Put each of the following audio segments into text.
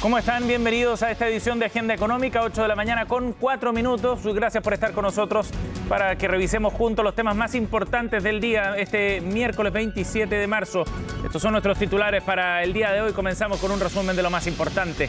¿Cómo están? Bienvenidos a esta edición de Agenda Económica, 8 de la mañana con 4 minutos. Gracias por estar con nosotros para que revisemos juntos los temas más importantes del día, este miércoles 27 de marzo. Estos son nuestros titulares para el día de hoy. Comenzamos con un resumen de lo más importante.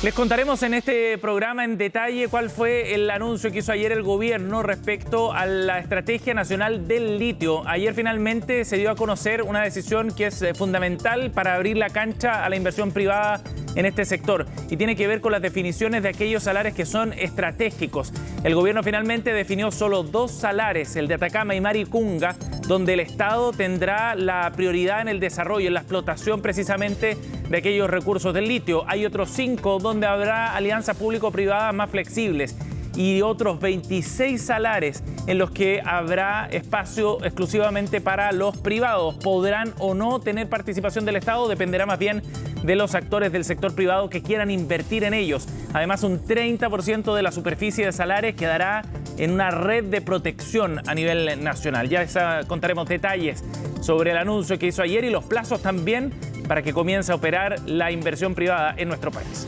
Les contaremos en este programa en detalle cuál fue el anuncio que hizo ayer el gobierno respecto a la Estrategia Nacional del Litio. Ayer finalmente se dio a conocer una decisión que es fundamental para abrir la cancha a la inversión privada en este sector y tiene que ver con las definiciones de aquellos salares que son estratégicos. El gobierno finalmente definió solo 2 salares, el de Atacama y Maricunga, donde el Estado tendrá la prioridad en el desarrollo, en la explotación precisamente de aquellos recursos del litio. Hay otros 5 donde habrá alianzas público-privadas más flexibles y otros 26 salares en los que habrá espacio exclusivamente para los privados. Podrán o no tener participación del Estado, dependerá más bien de los actores del sector privado que quieran invertir en ellos. Además, un 30% de la superficie de salares quedará en una red de protección a nivel nacional. Ya contaremos detalles sobre el anuncio que hizo ayer y los plazos también para que comience a operar la inversión privada en nuestro país.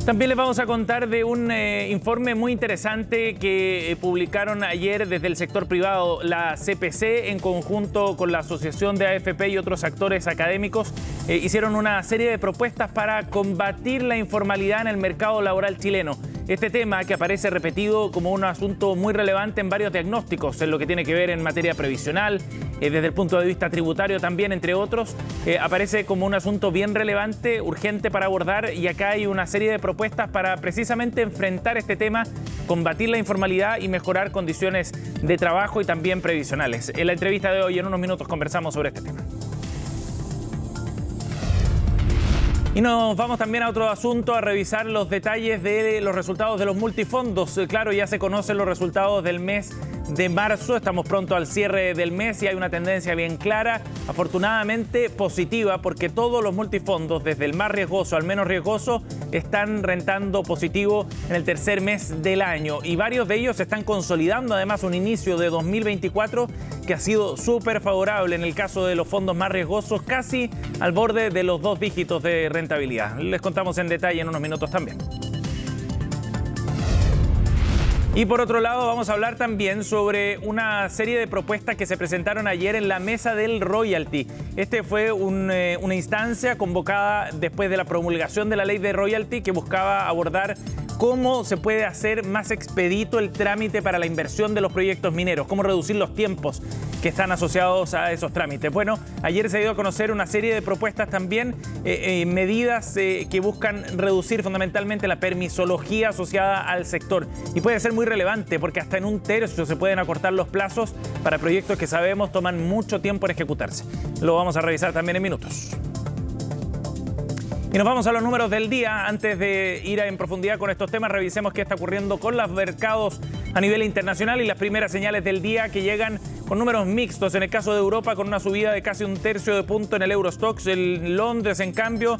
También les vamos a contar de un informe muy interesante que publicaron ayer desde el sector privado. La CPC, en conjunto con la Asociación de AFP y otros actores académicos, hicieron una serie de propuestas para combatir la informalidad en el mercado laboral chileno. Este tema, que aparece repetido como un asunto muy relevante en varios diagnósticos, en lo que tiene que ver en materia previsional, desde el punto de vista tributario también, entre otros, aparece como un asunto bien relevante, urgente para abordar, y acá hay una serie de propuestas para precisamente enfrentar este tema, combatir la informalidad y mejorar condiciones de trabajo y también previsionales. En la entrevista de hoy, en unos minutos, conversamos sobre este tema. Y nos vamos también a otro asunto, a revisar los detalles de los resultados de los multifondos. Claro, ya se conocen los resultados del mes de marzo, estamos pronto al cierre del mes y hay una tendencia bien clara, afortunadamente positiva, porque todos los multifondos, desde el más riesgoso al menos riesgoso, están rentando positivo en el tercer mes del año y varios de ellos están consolidando además un inicio de 2024 que ha sido súper favorable en el caso de los fondos más riesgosos, casi al borde de los 2 dígitos de rentabilidad. Les contamos en detalle en unos minutos también. Y por otro lado, vamos a hablar también sobre una serie de propuestas que se presentaron ayer en la mesa del royalty. Este fue una instancia convocada después de la promulgación de la ley de royalty que buscaba abordar cómo se puede hacer más expedito el trámite para la inversión de los proyectos mineros, cómo reducir los tiempos que están asociados a esos trámites. Bueno, ayer se dio a conocer una serie de propuestas también, medidas que buscan reducir fundamentalmente la permisología asociada al sector. Y puede ser muy relevante porque hasta en 1/3 se pueden acortar los plazos para proyectos que sabemos toman mucho tiempo en ejecutarse. Lo vamos a revisar también en minutos. Y nos vamos a los números del día. Antes de ir en profundidad con estos temas, revisemos qué está ocurriendo con los mercados a nivel internacional y las primeras señales del día que llegan con números mixtos. En el caso de Europa, con una subida de casi 1/3 de punto en el Eurostoxx. El Londres, en cambio,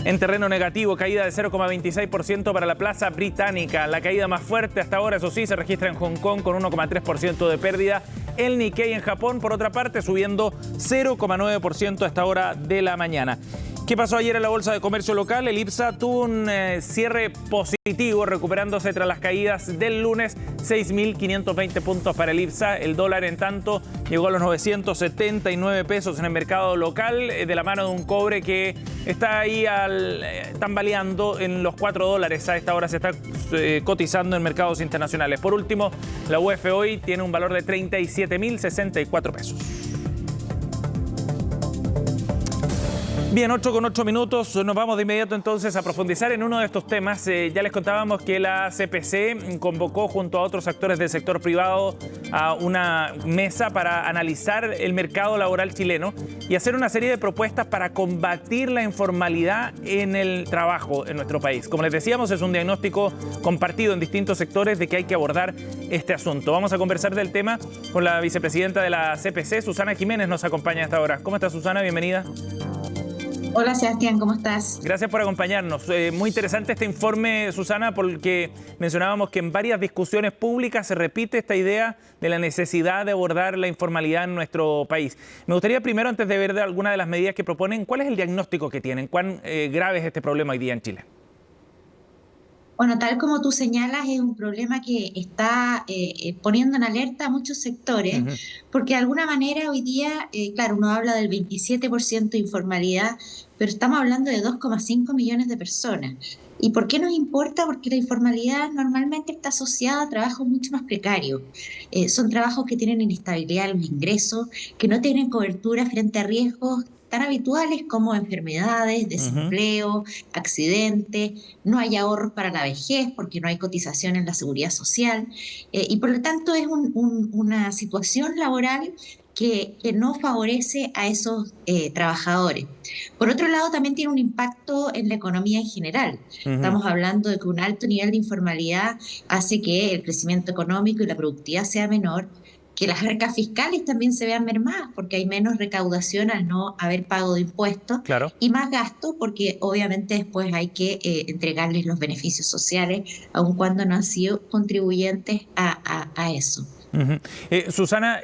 en terreno negativo, caída de 0,26% para la plaza británica. La caída más fuerte hasta ahora, eso sí, se registra en Hong Kong con 1,3% de pérdida. El Nikkei en Japón, por otra parte, subiendo 0,9% a esta hora de la mañana. ¿Qué pasó ayer en la Bolsa de Comercio Local? El IPSA tuvo un cierre positivo, recuperándose tras las caídas del lunes, 6.520 puntos para el IPSA. El dólar, en tanto, llegó a los 979 pesos en el mercado local, de la mano de un cobre que está ahí tambaleando en los $4. A esta hora se está cotizando en mercados internacionales. Por último, la UF hoy tiene un valor de 37.064 pesos. Bien, 8:08 minutos. Nos vamos de inmediato entonces a profundizar en uno de estos temas. Ya les contábamos que la CPC convocó junto a otros actores del sector privado a una mesa para analizar el mercado laboral chileno y hacer una serie de propuestas para combatir la informalidad en el trabajo en nuestro país. Como les decíamos, es un diagnóstico compartido en distintos sectores de que hay que abordar este asunto. Vamos a conversar del tema con la vicepresidenta de la CPC, Susana Jiménez, nos acompaña a esta hora. ¿Cómo está, Susana? Bienvenida. Hola Sebastián, ¿cómo estás? Gracias por acompañarnos. Muy interesante este informe, Susana, porque mencionábamos que en varias discusiones públicas se repite esta idea de la necesidad de abordar la informalidad en nuestro país. Me gustaría primero, antes de ver algunas de las medidas que proponen, ¿cuál es el diagnóstico que tienen? ¿Cuán grave es este problema hoy día en Chile? Bueno, tal como tú señalas, es un problema que está poniendo en alerta a muchos sectores, Ujú. porque de alguna manera hoy día, claro, uno habla del 27% de informalidad, pero estamos hablando de 2,5 millones de personas. ¿Y por qué nos importa? Porque la informalidad normalmente está asociada a trabajos mucho más precarios. Son trabajos que tienen inestabilidad en los ingresos, que no tienen cobertura frente a riesgos tan habituales como enfermedades, Ujú. desempleo, accidentes. No hay ahorros para la vejez porque no hay cotización en la seguridad social, y por lo tanto es una situación laboral que no favorece a esos trabajadores. Por otro lado, también tiene un impacto en la economía en general. Ujú. Estamos hablando de que un alto nivel de informalidad hace que el crecimiento económico y la productividad sea menor, que las arcas fiscales también se vean mermadas porque hay menos recaudación al no haber pago de impuestos Claro. y más gasto porque obviamente después hay que entregarles los beneficios sociales, aun cuando no han sido contribuyentes a eso. Ujú. Susana,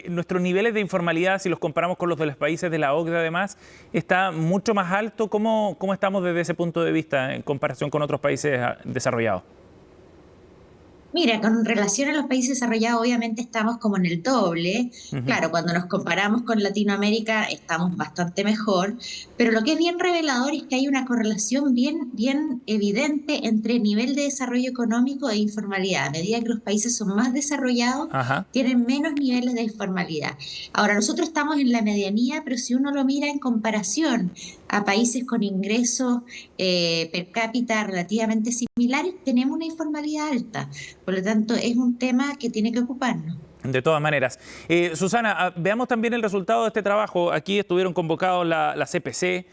nuestros niveles de informalidad, si los comparamos con los de los países de la OCDE, además, está mucho más alto. ¿Cómo estamos desde ese punto de vista en comparación con otros países desarrollados? Mira, con relación a los países desarrollados, obviamente estamos como en el doble. Ujú. Claro, cuando nos comparamos con Latinoamérica estamos bastante mejor, pero lo que es bien revelador es que hay una correlación bien evidente entre nivel de desarrollo económico e informalidad. A medida que los países son más desarrollados, Ajá. tienen menos niveles de informalidad. Ahora, nosotros estamos en la medianía, pero si uno lo mira en comparación a países con ingresos per cápita relativamente similares, tenemos una informalidad alta. Por lo tanto, es un tema que tiene que ocuparnos. De todas maneras. Susana, veamos también el resultado de este trabajo. Aquí estuvieron convocados la CPC,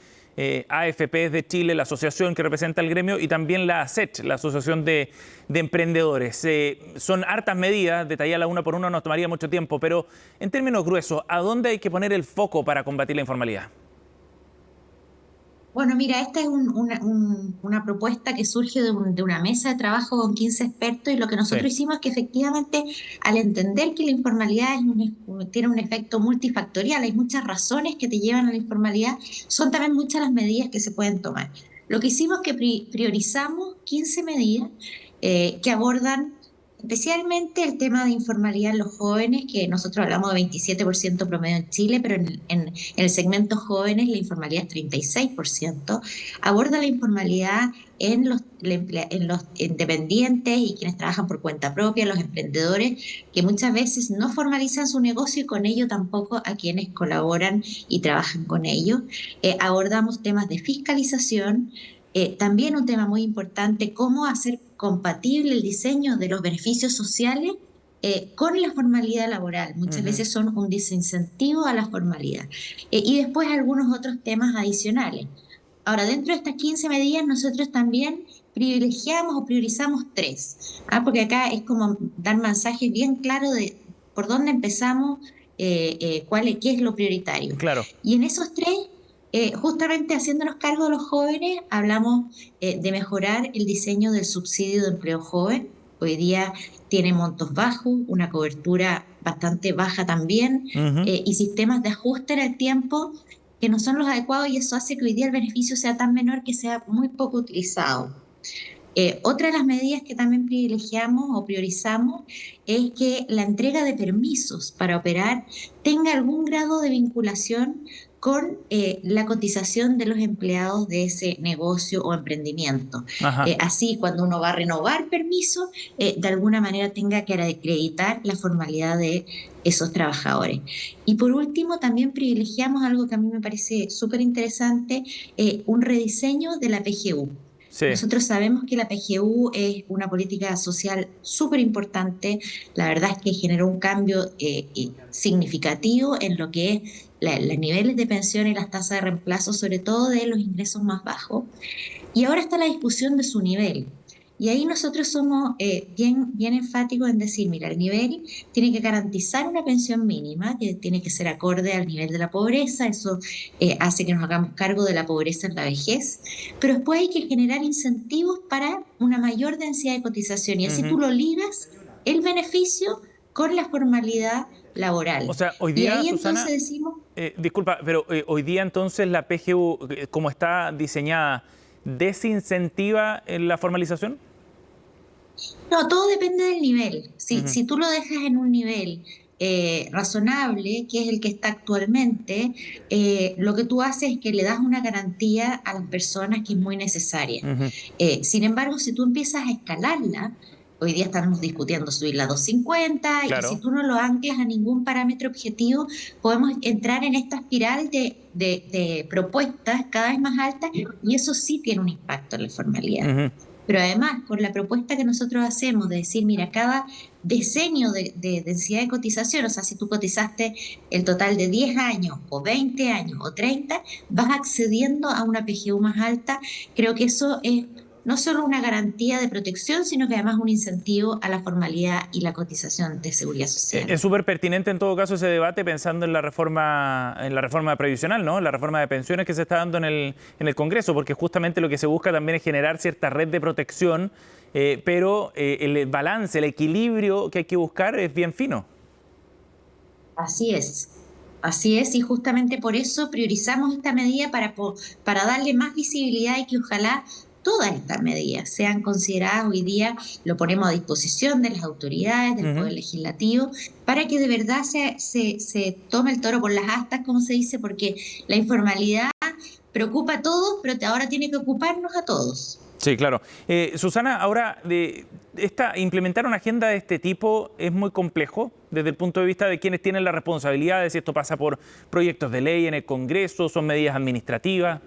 AFP de Chile, la asociación que representa el gremio, y también la ASECH, la Asociación de Emprendedores. Son hartas medidas, detallarlas una por una nos tomaría mucho tiempo, pero en términos gruesos, ¿a dónde hay que poner el foco para combatir la informalidad? Bueno, mira, esta es una propuesta que surge de una mesa de trabajo con 15 expertos y lo que Sí. nosotros hicimos es que efectivamente al entender que la informalidad tiene un efecto multifactorial, hay muchas razones que te llevan a la informalidad, son también muchas las medidas que se pueden tomar. Lo que hicimos es que priorizamos 15 medidas que abordan especialmente el tema de informalidad en los jóvenes, que nosotros hablamos de 27% promedio en Chile, pero en el segmento jóvenes la informalidad es 36%. Aborda la informalidad en los independientes y quienes trabajan por cuenta propia, los emprendedores, que muchas veces no formalizan su negocio y con ello tampoco a quienes colaboran y trabajan con ellos. Abordamos temas de fiscalización. También un tema muy importante, cómo hacer compatible el diseño de los beneficios sociales con la formalidad laboral. Muchas Ujú. veces son un desincentivo a la formalidad. Y después algunos otros temas adicionales. Ahora, dentro de estas 15 medidas, nosotros también privilegiamos o priorizamos tres, porque acá es como dar mensajes bien claros de por dónde empezamos, qué es lo prioritario. Claro. Y en esos tres, justamente haciéndonos cargo de los jóvenes, hablamos de mejorar el diseño del subsidio de empleo joven. Hoy día tiene montos bajos, una cobertura bastante baja también, Ujú. y sistemas de ajuste en el tiempo que no son los adecuados y eso hace que hoy día el beneficio sea tan menor que sea muy poco utilizado. Otra de las medidas que también privilegiamos o priorizamos es que la entrega de permisos para operar tenga algún grado de vinculación con la cotización de los empleados de ese negocio o emprendimiento. Ajá. Así, cuando uno va a renovar permisos, de alguna manera tenga que acreditar la formalidad de esos trabajadores. Y por último, también privilegiamos algo que a mí me parece súper interesante, un rediseño de la PGU. Sí. Nosotros sabemos que la PGU es una política social súper importante. La verdad es que generó un cambio significativo en lo que es los niveles de pensión y las tasas de reemplazo, sobre todo de los ingresos más bajos. Y ahora está la discusión de su nivel. Y ahí nosotros somos bien enfáticos en decir, mira, el nivel tiene que garantizar una pensión mínima, que tiene que ser acorde al nivel de la pobreza, eso hace que nos hagamos cargo de la pobreza en la vejez, pero después hay que generar incentivos para una mayor densidad de cotización y así tú lo ligas el beneficio con la formalidad laboral. O sea, hoy Y día, ahí Susana, entonces decimos... disculpa, pero hoy día entonces la PGU, como está diseñada, ¿desincentiva la formalización? No, todo depende del nivel. Si tú lo dejas en un nivel razonable, que es el que está actualmente, lo que tú haces es que le das una garantía a las personas que es muy necesaria. Sin embargo, si tú empiezas a escalarla, hoy día estamos discutiendo subirla a 250 y si Claro. tú no lo anclas a ningún parámetro objetivo, podemos entrar en esta espiral de propuestas cada vez más altas y eso sí tiene un impacto en la formalidad. Pero además, con la propuesta que nosotros hacemos de decir, mira, cada diseño de densidad de cotización, o sea, si tú cotizaste el total de 10 años o 20 años o 30, vas accediendo a una PGU más alta. Creo que eso es no solo una garantía de protección, sino que además un incentivo a la formalidad y la cotización de seguridad social. Es súper pertinente en todo caso ese debate pensando en la reforma previsional, ¿no? La reforma de pensiones que se está dando en el Congreso, porque justamente lo que se busca también es generar cierta red de protección, pero el balance, el equilibrio que hay que buscar es bien fino. Así es, y justamente por eso priorizamos esta medida para darle más visibilidad y que ojalá todas estas medidas sean consideradas hoy día, lo ponemos a disposición de las autoridades, del Poder Legislativo, para que de verdad se tome el toro por las astas, como se dice, porque la informalidad preocupa a todos, pero ahora tiene que ocuparnos a todos. Sí, claro. Susana, ahora, implementar una agenda de este tipo es muy complejo desde el punto de vista de quienes tienen la responsabilidad de si esto pasa por proyectos de ley en el Congreso, son medidas administrativas.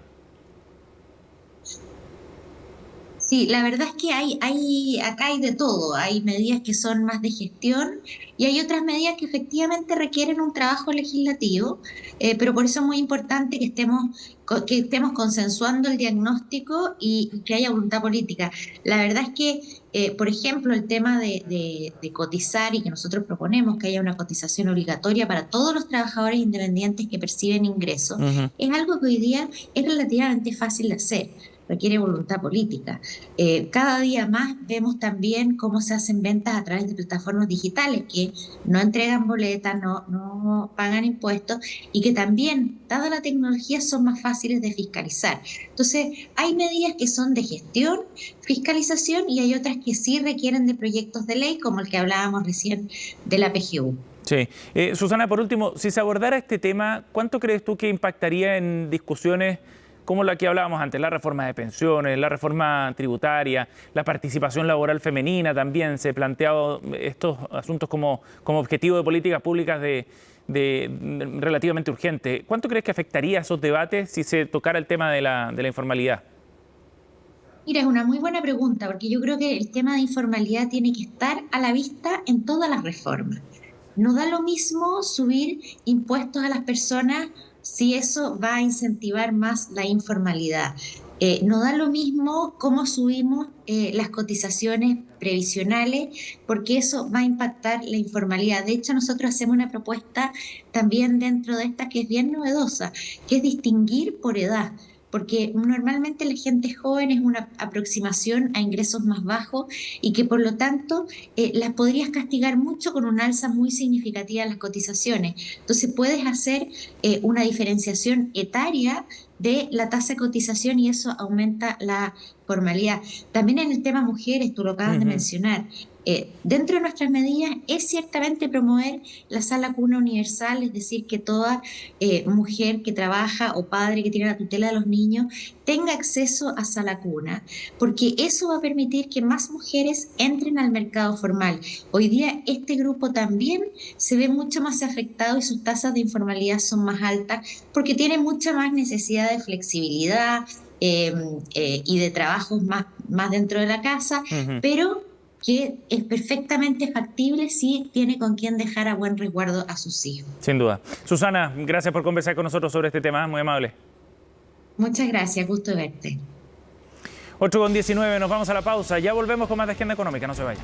Sí, la verdad es que acá hay de todo. Hay medidas que son más de gestión y hay otras medidas que efectivamente requieren un trabajo legislativo, pero por eso es muy importante que estemos consensuando el diagnóstico y que haya voluntad política. La verdad es que, por ejemplo, el tema de cotizar y que nosotros proponemos que haya una cotización obligatoria para todos los trabajadores independientes que perciben ingresos, es algo que hoy día es relativamente fácil de hacer. Requiere voluntad política. Cada día más vemos también cómo se hacen ventas a través de plataformas digitales que no entregan boletas, no pagan impuestos y que también, dada la tecnología, son más fáciles de fiscalizar. Entonces, hay medidas que son de gestión, fiscalización y hay otras que sí requieren de proyectos de ley, como el que hablábamos recién de la PGU. Sí. Susana, por último, si se abordara este tema, ¿cuánto crees tú que impactaría en discusiones como la que hablábamos antes, la reforma de pensiones, la reforma tributaria, la participación laboral femenina también? Se han planteado estos asuntos como objetivo de políticas públicas relativamente urgente. ¿Cuánto crees que afectaría esos debates si se tocara el tema de la informalidad? Mira, es una muy buena pregunta, porque yo creo que el tema de informalidad tiene que estar a la vista en todas las reformas. No da lo mismo subir impuestos a las personas si eso va a incentivar más la informalidad. No da lo mismo cómo subimos las cotizaciones previsionales, porque eso va a impactar la informalidad. De hecho, nosotros hacemos una propuesta también dentro de esta que es bien novedosa, que es distinguir por edad. Porque normalmente la gente joven es una aproximación a ingresos más bajos y que por lo tanto las podrías castigar mucho con un alza muy significativa de las cotizaciones. Entonces puedes hacer una diferenciación etaria de la tasa de cotización y eso aumenta la formalidad. También en el tema mujeres, tú lo acabas de mencionar, dentro de nuestras medidas es ciertamente promover la sala cuna universal, es decir, que toda mujer que trabaja o padre que tiene la tutela de los niños tenga acceso a sala cuna, porque eso va a permitir que más mujeres entren al mercado formal. Hoy día este grupo también se ve mucho más afectado y sus tasas de informalidad son más altas porque tiene mucha más necesidad de flexibilidad y de trabajos más dentro de la casa, pero que es perfectamente factible si tiene con quién dejar a buen resguardo a sus hijos. Sin duda. Susana, gracias por conversar con nosotros sobre este tema, muy amable. Muchas gracias, gusto verte. 8:19, nos vamos a la pausa. Ya volvemos con más de Agenda Económica, no se vayan.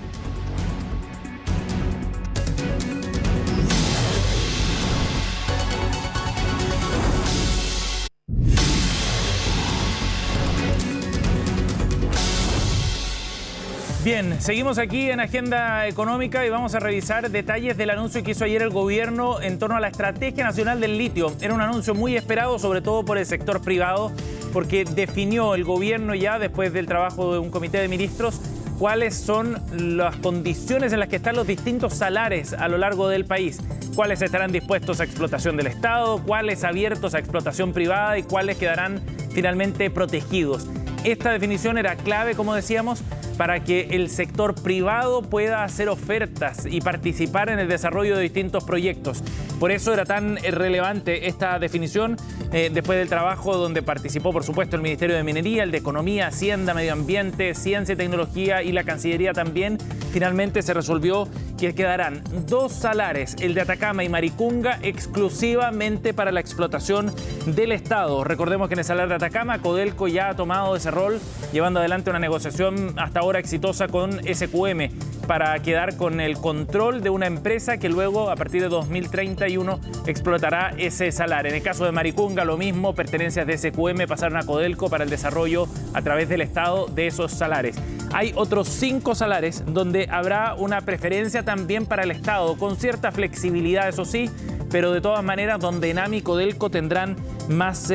Bien, seguimos aquí en Agenda Económica y vamos a revisar detalles del anuncio que hizo ayer el gobierno en torno a la Estrategia Nacional del Litio. Era un anuncio muy esperado, sobre todo por el sector privado, porque definió el gobierno ya, después del trabajo de un comité de ministros, cuáles son las condiciones en las que están los distintos salares a lo largo del país. Cuáles estarán dispuestos a explotación del Estado, cuáles abiertos a explotación privada y cuáles quedarán finalmente protegidos. Esta definición era clave, como decíamos, para que el sector privado pueda hacer ofertas y participar en el desarrollo de distintos proyectos. Por eso era tan relevante esta definición, después del trabajo donde participó, por supuesto, el Ministerio de Minería, el de Economía, Hacienda, Medio Ambiente, Ciencia y Tecnología y la Cancillería también. Finalmente se resolvió que quedarán 2 salares, el de Atacama y Maricunga, exclusivamente para la explotación del Estado. Recordemos que en el salar de Atacama, Codelco ya ha tomado ese rol, llevando adelante una negociación hasta ahora exitosa con SQM para quedar con el control de una empresa que luego, a partir de 2031, explotará ese salar. En el caso de Maricunga, lo mismo, pertenencias de SQM pasaron a Codelco para el desarrollo a través del Estado de esos salares. Hay otros 5 salares donde habrá una preferencia también para el Estado, con cierta flexibilidad, eso sí, pero de todas maneras donde ENAM y Codelco tendrán más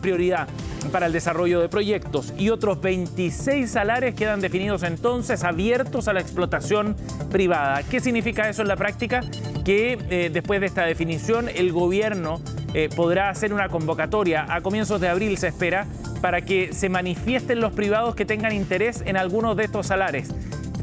prioridad para el desarrollo de proyectos. Y otros 26 salares quedan definidos entonces, abiertos a la explotación privada. ¿Qué significa eso en la práctica? Que después de esta definición el gobierno podrá hacer una convocatoria a comienzos de abril, se espera, para que se manifiesten los privados que tengan interés en algunos de estos salares.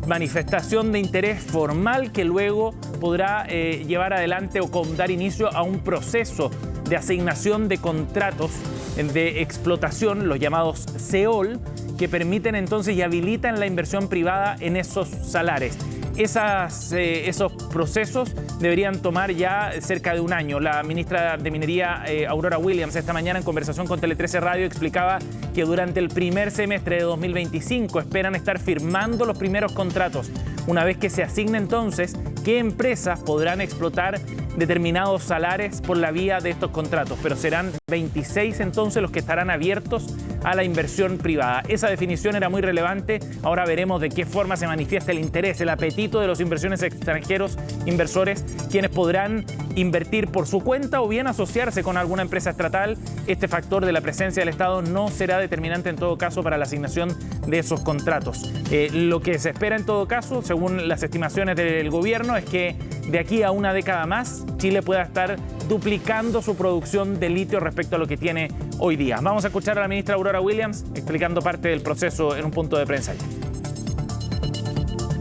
Manifestación de interés formal que luego podrá llevar adelante o dar inicio a un proceso de asignación de contratos de explotación, los llamados CEOL, que permiten entonces y habilitan la inversión privada en esos salares. Esos procesos deberían tomar ya cerca de un año. La ministra de Minería, Aurora Williams, esta mañana en conversación con Tele 13 Radio explicaba que durante el primer semestre de 2025 esperan estar firmando los primeros contratos. Una vez que se asigne entonces qué empresas podrán explotar determinados salares por la vía de estos contratos, pero serán 26 entonces los que estarán abiertos a la inversión privada. Esa definición era muy relevante. Ahora veremos de qué forma se manifiesta el interés, el apetito de los inversiones extranjeros, inversores, quienes podrán invertir por su cuenta o bien asociarse con alguna empresa estatal. Este factor de la presencia del Estado no será determinante en todo caso para la asignación de esos contratos. Lo que se espera en todo caso, según las estimaciones del gobierno, es que de aquí a una década más Chile pueda estar duplicando su producción de litio respecto a lo que tiene hoy día. Vamos a escuchar a la ministra Aurora Williams explicando parte del proceso en un punto de prensa.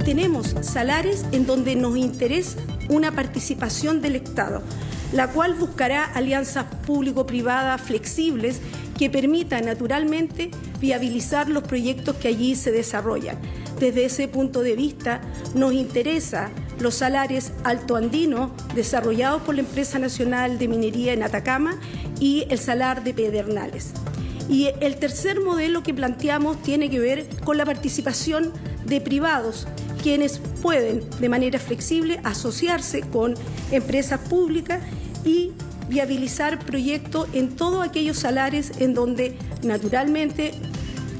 Tenemos salares en donde nos interesa una participación del Estado, la cual buscará alianzas público-privadas flexibles que permitan naturalmente viabilizar los proyectos que allí se desarrollan. Desde ese punto de vista, nos interesa los salares altoandinos desarrollados por la Empresa Nacional de Minería en Atacama y el salar de Pedernales. Y el tercer modelo que planteamos tiene que ver con la participación de privados, quienes pueden de manera flexible asociarse con empresas públicas y viabilizar proyectos en todos aquellos salares en donde naturalmente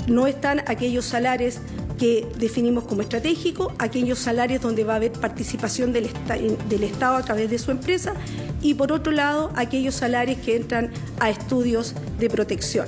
no están aquellos salares que definimos como estratégicos, aquellos salarios donde va a haber participación del Estado a través de su empresa y por otro lado aquellos salarios que entran a estudios de protección.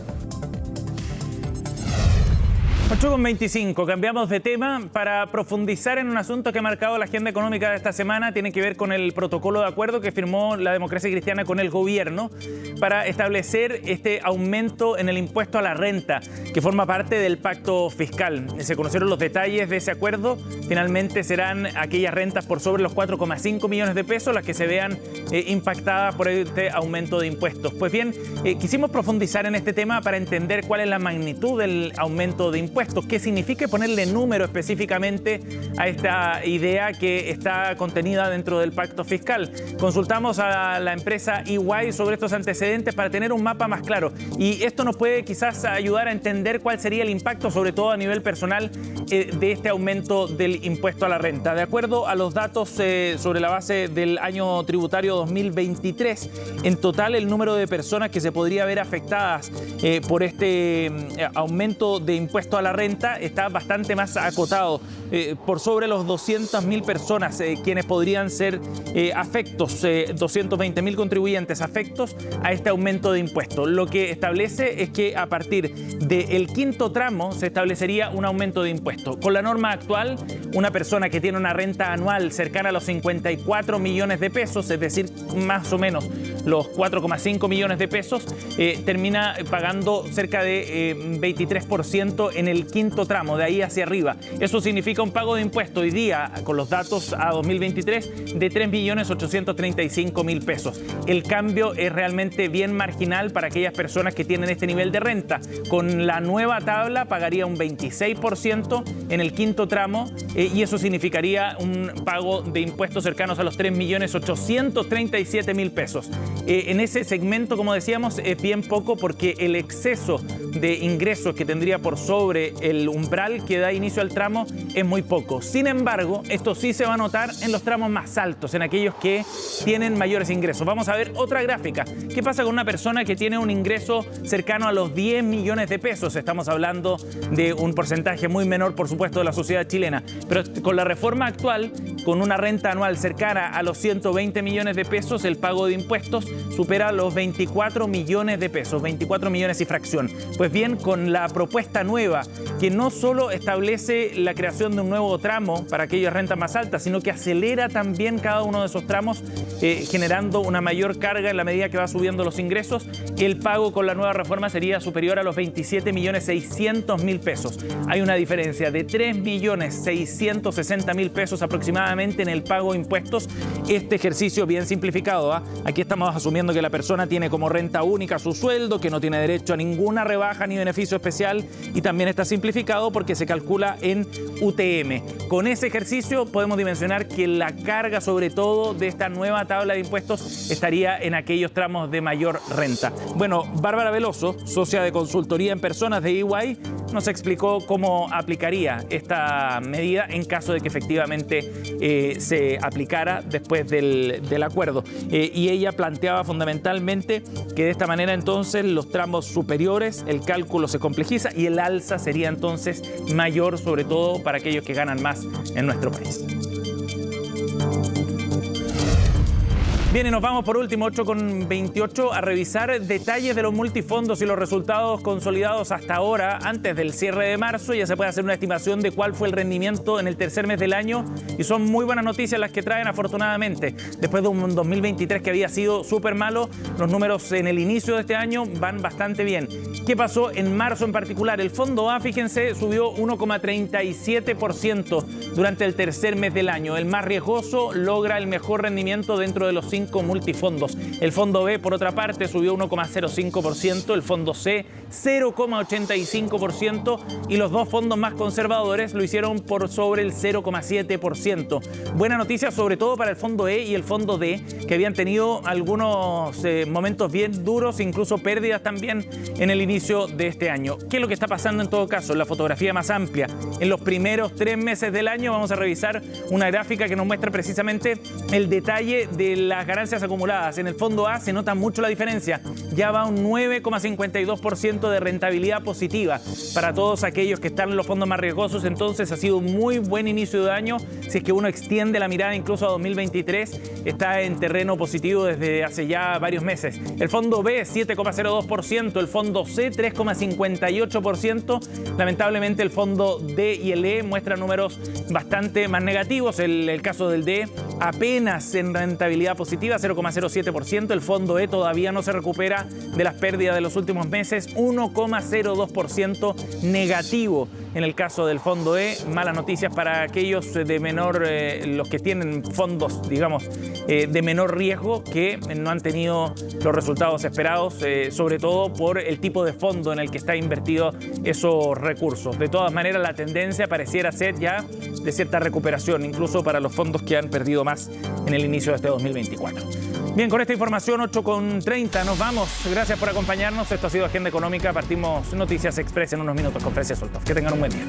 8:25, cambiamos de tema para profundizar en un asunto que ha marcado la agenda económica de esta semana. Tiene que ver con el protocolo de acuerdo que firmó la Democracia Cristiana con el gobierno para establecer este aumento en el impuesto a la renta que forma parte del pacto fiscal. Se conocieron los detalles de ese acuerdo. Finalmente serán aquellas rentas por sobre los 4,5 millones de pesos las que se vean impactadas por este aumento de impuestos. Pues bien, quisimos profundizar en este tema para entender cuál es la magnitud del aumento de impuestos. ¿Qué significa ponerle número específicamente a esta idea que está contenida dentro del pacto fiscal? Consultamos a la empresa EY sobre estos antecedentes antecedentes para tener un mapa más claro. Y esto nos puede quizás ayudar a entender cuál sería el impacto, sobre todo a nivel personal, de este aumento del impuesto a la renta. De acuerdo a los datos sobre la base del año tributario 2023, en total el número de personas que se podría ver afectadas por este aumento de impuesto a la renta está bastante más acotado, por sobre los 200.000 personas quienes podrían ser afectos, 220.000 contribuyentes afectos a este aumento de impuestos. Lo que establece es que a partir del quinto tramo se establecería un aumento de impuesto. Con la norma actual, una persona que tiene una renta anual cercana a los 54 millones de pesos, es decir, más o menos los 4,5 millones de pesos, termina pagando cerca de 23% en el quinto tramo, de ahí hacia arriba. Eso significa un pago de impuesto hoy día, con los datos a 2023, de 3.835.000 pesos. El cambio es realmente bien marginal para aquellas personas que tienen este nivel de renta. Con la nueva tabla pagaría un 26% en el quinto tramo, y eso significaría un pago de impuestos cercanos a los 3.837.000 pesos. En ese segmento, como decíamos, es bien poco porque el exceso de ingresos que tendría por sobre el umbral que da inicio al tramo es muy poco. Sin embargo, esto sí se va a notar en los tramos más altos, en aquellos que tienen mayores ingresos. Vamos a ver otra gráfica. ¿Qué pasa con una persona que tiene un ingreso cercano a los 10 millones de pesos? Estamos hablando de un porcentaje muy menor, por supuesto, de la sociedad chilena. Pero con la reforma actual, con una renta anual cercana a los 120 millones de pesos, el pago de impuestos supera los 24 millones de pesos, 24 millones y fracción. Pues bien, con la propuesta nueva, que no solo establece la creación de un nuevo tramo para aquellas rentas más altas, sino que acelera también cada uno de esos tramos, generando una mayor carga en la medida que va subiendo los ingresos, el pago con la nueva reforma sería superior a los 27.600.000 pesos. Hay una diferencia de 3.660.000 pesos aproximadamente en el pago de impuestos. Este ejercicio bien simplificado, aquí estamos asumiendo que la persona tiene como renta única su sueldo, que no tiene derecho a ninguna rebaja ni beneficio especial, y también está simplificado porque se calcula en UTM. Con ese ejercicio podemos dimensionar que la carga, sobre todo, de esta nueva tabla de impuestos estaría en aquellos tramos de mayor renta. Bueno, Bárbara Veloso, socia de consultoría en personas de EY, nos explicó cómo aplicaría esta medida en caso de que efectivamente se aplicara después del acuerdo. Y ella planteaba fundamentalmente que de esta manera entonces los tramos superiores, el cálculo se complejiza y el alza sería entonces mayor, sobre todo para aquellos que ganan más en nuestro país. Bien, y nos vamos por último, 8:28, a revisar detalles de los multifondos y los resultados consolidados hasta ahora, antes del cierre de marzo. Ya se puede hacer una estimación de cuál fue el rendimiento en el tercer mes del año, y son muy buenas noticias las que traen, afortunadamente. Después de un 2023 que había sido súper malo, los números en el inicio de este año van bastante bien. ¿Qué pasó en marzo en particular? El fondo A, fíjense, subió 1,37% durante el tercer mes del año. El más riesgoso logra el mejor rendimiento dentro de los 5 multifondos. El fondo B, por otra parte, subió 1,05%, el fondo C 0,85%, y los dos fondos más conservadores lo hicieron por sobre el 0,7%. Buena noticia sobre todo para el fondo E y el fondo D, que habían tenido algunos momentos bien duros, incluso pérdidas también en el inicio de este año. ¿Qué es lo que está pasando en todo caso? La fotografía más amplia. En los primeros 3 meses del año vamos a revisar una gráfica que nos muestra precisamente el detalle de las ganancias acumuladas. En el fondo A se nota mucho la diferencia. Ya va un 9,52% de rentabilidad positiva para todos aquellos que están en los fondos más riesgosos. Entonces ha sido un muy buen inicio de año. Si es que uno extiende la mirada incluso a 2023, está en terreno positivo desde hace ya varios meses. El fondo B 7,02%, el fondo C 3,58%. Lamentablemente el fondo D y el E muestran números bastante más negativos. El caso del D apenas en rentabilidad positiva, 0,07%. El fondo E todavía no se recupera de las pérdidas de los últimos meses, 1,02% negativo en el caso del Fondo E. Malas noticias para aquellos de menor, los que tienen fondos, digamos, de menor riesgo, que no han tenido los resultados esperados, sobre todo por el tipo de fondo en el que está invertido esos recursos. De todas maneras, la tendencia pareciera ser ya de cierta recuperación, incluso para los fondos que han perdido más en el inicio de este 2024. Bien, con esta información, 8:30, nos vamos. Gracias por acompañarnos. Esto ha sido Agenda Económica. Partimos Noticias Express en unos minutos con Frecia Soltov. Que tengan un buen día.